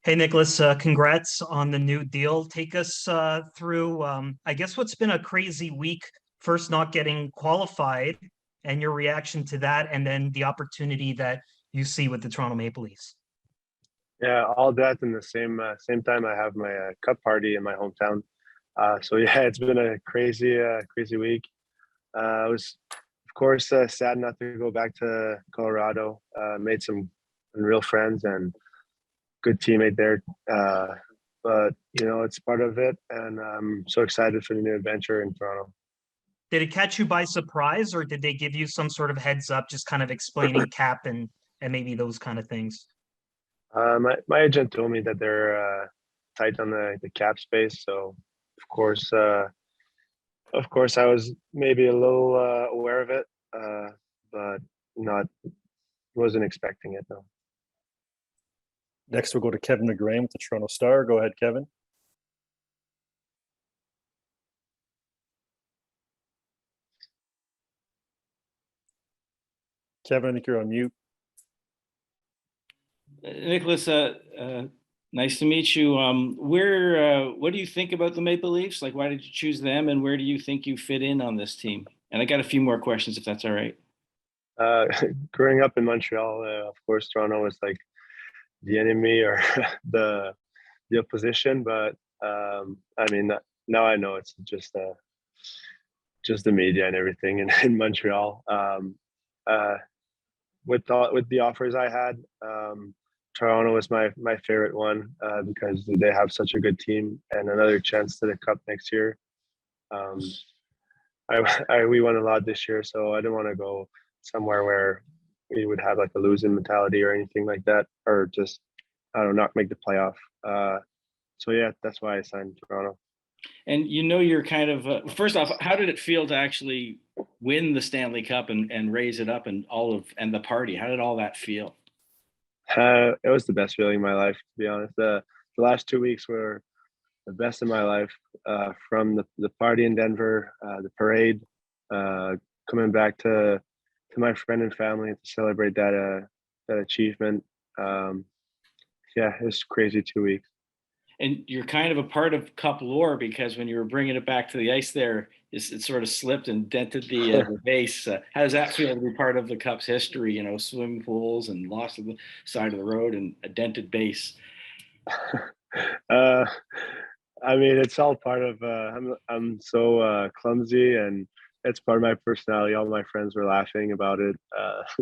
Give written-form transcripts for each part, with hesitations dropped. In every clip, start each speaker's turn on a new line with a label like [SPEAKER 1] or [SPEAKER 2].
[SPEAKER 1] Hey, Nicholas, congrats on the new deal. Take us through, I guess, what's been a crazy week. First, not getting qualified and your reaction to that, and then the opportunity that you see with the Toronto Maple Leafs.
[SPEAKER 2] Yeah, all that in the same time. I have my cup party in my hometown. So yeah, it's been a crazy week. I was, of course, sad not to go back to Colorado. Made some real friends and good teammate there. But it's part of it, and I'm so excited for the new adventure in Toronto.
[SPEAKER 1] Did it catch you by surprise, or did they give you some sort of heads up, just kind of explaining cap and maybe those kind of things?
[SPEAKER 2] My agent told me that they're tight on the cap space, so of course, uh, of course, I was maybe a little aware of it, but not wasn't expecting it though.
[SPEAKER 3] Next, we'll go to Kevin McGrain with the Toronto Star. Go ahead, Kevin. Kevin, I think you're on mute.
[SPEAKER 4] Nicholas, nice to meet you. What do you think about the Maple Leafs? Like, why did you choose them, and where do you think you fit in on this team? And I got a few more questions, if that's all right.
[SPEAKER 2] Uh, Growing up in Montreal, of course, Toronto was like the enemy or the the opposition, but I mean, now I know it's just the media and everything in Montreal. Uh, with the offers I had, Toronto was my favorite one because they have such a good team and another chance to the cup next year. Um, we won a lot this year, so I didn't want to go somewhere where we would have like a losing mentality or anything like that, or just I don't know, not make the playoff. So yeah, that's why I signed Toronto.
[SPEAKER 4] And you're kind of first off, how did it feel to actually win the Stanley Cup and raise it up and the party? How did all that feel?
[SPEAKER 2] It was the best feeling in my life, to be honest. The last 2 weeks were the best in my life. From the party in Denver, the parade, coming back to my friend and family to celebrate that achievement. Um, yeah, it was crazy 2 weeks.
[SPEAKER 4] And you're kind of a part of Cup lore because when you were bringing it back to the ice there, it sort of slipped and dented the base. How does that feel to be part of the Cup's history? Swimming pools and lost to the side of the road and a dented base.
[SPEAKER 2] uh, I mean, it's all part of. I'm so clumsy, and it's part of my personality. All my friends were laughing about it.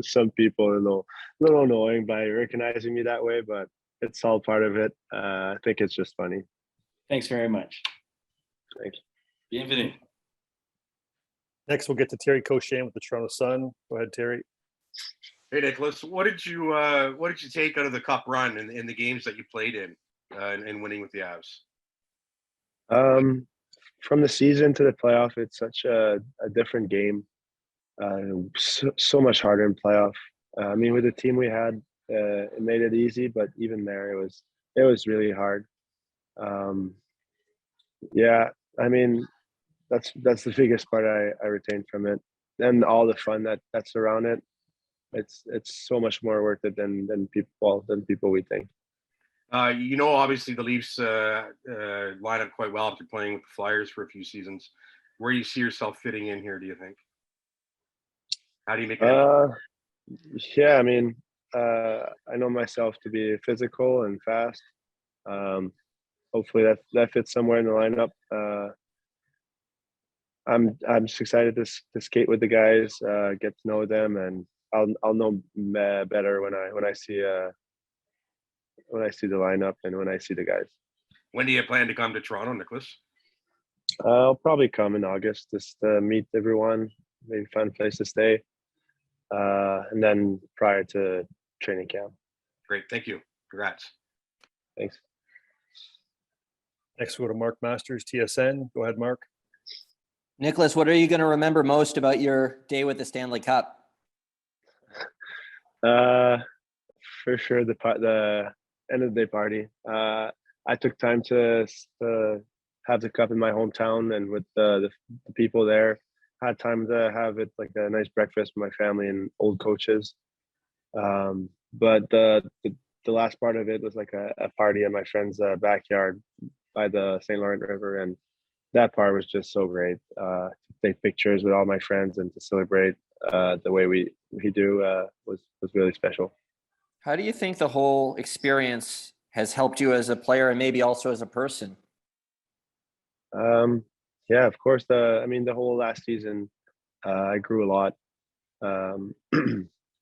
[SPEAKER 2] Some people are a little annoying by recognizing me that way, but it's all part of it. I think it's just funny.
[SPEAKER 4] Thanks very much.
[SPEAKER 2] Thank you.
[SPEAKER 4] Bienvenue.
[SPEAKER 3] Next, we'll get to Terry Cochane with the Toronto Sun. Go ahead, Terry.
[SPEAKER 5] Hey Nicholas, what did you take out of the Cup run in the games that you played in and winning with the Avs?
[SPEAKER 2] From the season to the playoff, it's such a different game. So much harder in playoff. I mean, with the team we had, it made it easy, but even there, it was really hard. Um, yeah, I mean, that's the biggest part I retained from it, and all the fun that's around it. It's so much more worth it than people we think.
[SPEAKER 5] Obviously the Leafs line up quite well after playing with the Flyers for a few seasons. Where do you see yourself fitting in here, do you think? How do you make it?
[SPEAKER 2] Yeah, I mean, I know myself to be physical and fast. Hopefully that fits somewhere in the lineup. I'm just excited to skate with the guys, get to know them, and I'll know better when I see the lineup and when I see the guys.
[SPEAKER 5] When do you plan to come to Toronto, Nicholas?
[SPEAKER 2] I'll probably come in August just to meet everyone, maybe find a place to stay, and then prior to training camp.
[SPEAKER 5] Great, thank you. Congrats.
[SPEAKER 2] Thanks.
[SPEAKER 3] Next, we'll go to Mark Masters, TSN. Go ahead, Mark.
[SPEAKER 6] Nicholas, what are you going to remember most about your day with the Stanley Cup?
[SPEAKER 2] For sure, the end of the day party. I took time to have the cup in my hometown and with the people there. Had time to have it like a nice breakfast with my family and old coaches. But the last part of it was like a party in my friend's backyard by the St. Lawrence River, and that part was just so great. To take pictures with all my friends and to celebrate the way we do was really special.
[SPEAKER 6] How do you think the whole experience has helped you as a player and maybe also as a person?
[SPEAKER 2] Yeah, of course. The whole last season, I grew a lot.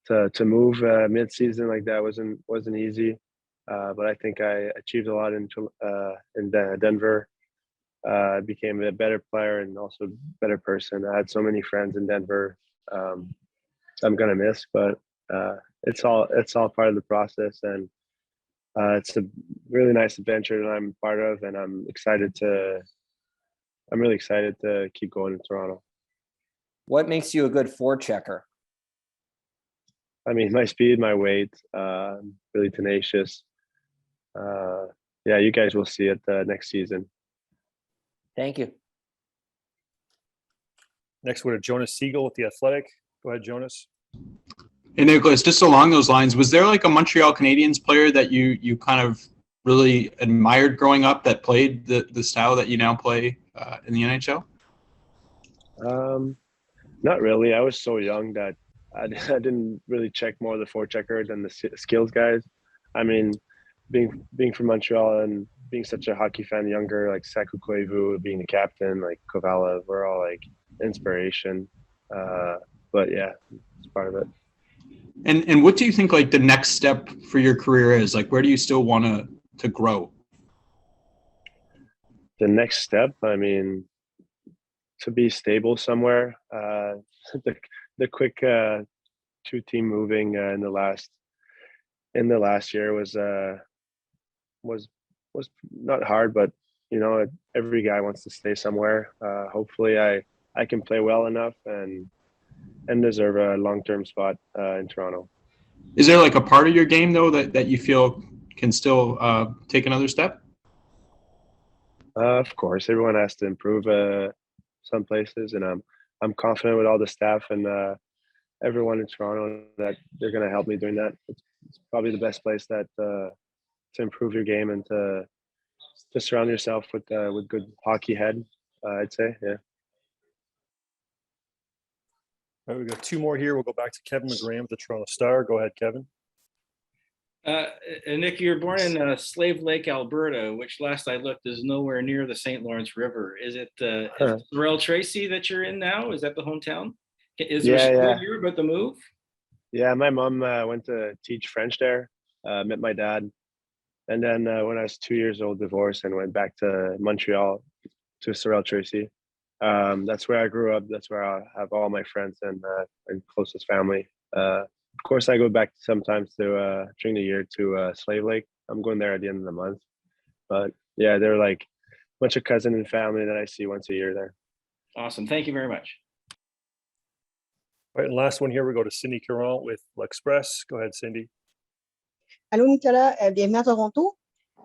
[SPEAKER 2] To move mid-season like that wasn't easy, but I think I achieved a lot in Denver. I became a better player and also a better person. I had so many friends in Denver. I'm gonna miss, but it's all part of the process, and it's a really nice adventure that I'm part of, and I'm really excited to keep going in Toronto.
[SPEAKER 6] What makes you a good forechecker?
[SPEAKER 2] I mean, my speed, my weight, really tenacious. Yeah, you guys will see it next season.
[SPEAKER 6] Thank you.
[SPEAKER 3] Next, we're to Jonas Siegel with The Athletic. Go ahead, Jonas.
[SPEAKER 7] Hey, Nicolas, just along those lines, was there like a Montreal Canadiens player that you kind of really admired growing up that played the style that you now play in the NHL?
[SPEAKER 2] Not really. I was so young that I didn't really check more the forechecker than the skills guys. I mean, being from Montreal and being such a hockey fan younger, like Saku Koivu being the captain, like Kovala, we're all like inspiration. But yeah, it's part of it.
[SPEAKER 7] And what do you think like the next step for your career is? Like, where do you still want to grow?
[SPEAKER 2] The next step, I mean, to be stable somewhere. The quick two-team moving in the last year was not hard, but you know, every guy wants to stay somewhere. Hopefully, I can play well enough and deserve a long-term spot in Toronto.
[SPEAKER 7] Is there like a part of your game though that you feel can still take another step?
[SPEAKER 2] Of course, everyone has to improve some places, and I'm confident with all the staff and everyone in Toronto that they're going to help me doing that. It's probably the best place that to improve your game and to surround yourself with good hockey head. I'd say, yeah.
[SPEAKER 3] All right, we got two more here. We'll go back to Kevin McGrane with the Toronto Star. Go ahead, Kevin.
[SPEAKER 4] Nick, you were born in Slave Lake, Alberta, which last I looked is nowhere near the St. Lawrence River. Is it Sorel Tracy that you're in now? Is that the hometown? Is there a story here about the move?
[SPEAKER 2] Yeah, my mom went to teach French there, met my dad. And then when I was 2 years old, divorced and went back to Montreal to Sorel Tracy. That's where I grew up. That's where I have all my friends and closest family. Of course, I go back sometimes to during the year to Slave Lake. I'm going there at the end of the month. But yeah, they're like a bunch of cousin and family that I see once a year there.
[SPEAKER 4] Awesome. Thank you very much.
[SPEAKER 3] All right, and last one here, we go to Cindy Caron with L'Express. Go ahead, Cindy.
[SPEAKER 8] Allô, Nicolas. Bienvenue à Toronto.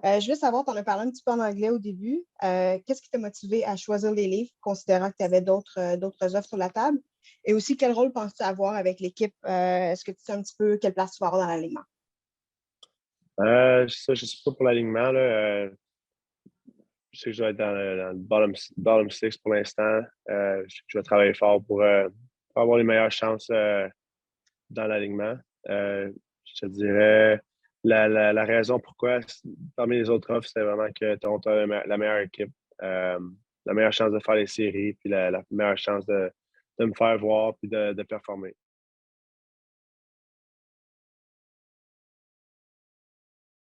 [SPEAKER 8] Je veux savoir, tu en as parlé un petit peu en anglais au début. Qu'est-ce qui t'a motivé à choisir les livres, considérant que tu avais d'autres offres sur la table? Et aussi, quel rôle penses-tu avoir avec l'équipe? Est-ce que tu sais un petit peu quelle place tu vas avoir dans l'alignement?
[SPEAKER 2] Ça, je ne sais pas pour l'alignement. Je sais que je vais être dans le bottom six pour l'instant. Je vais travailler fort pour avoir les meilleures chances dans l'alignement. Je te dirais, la raison pourquoi, parmi les autres offres, c'est vraiment que Toronto a la meilleure équipe, la meilleure chance de faire les séries, puis la meilleure chance de me faire voir puis de performer.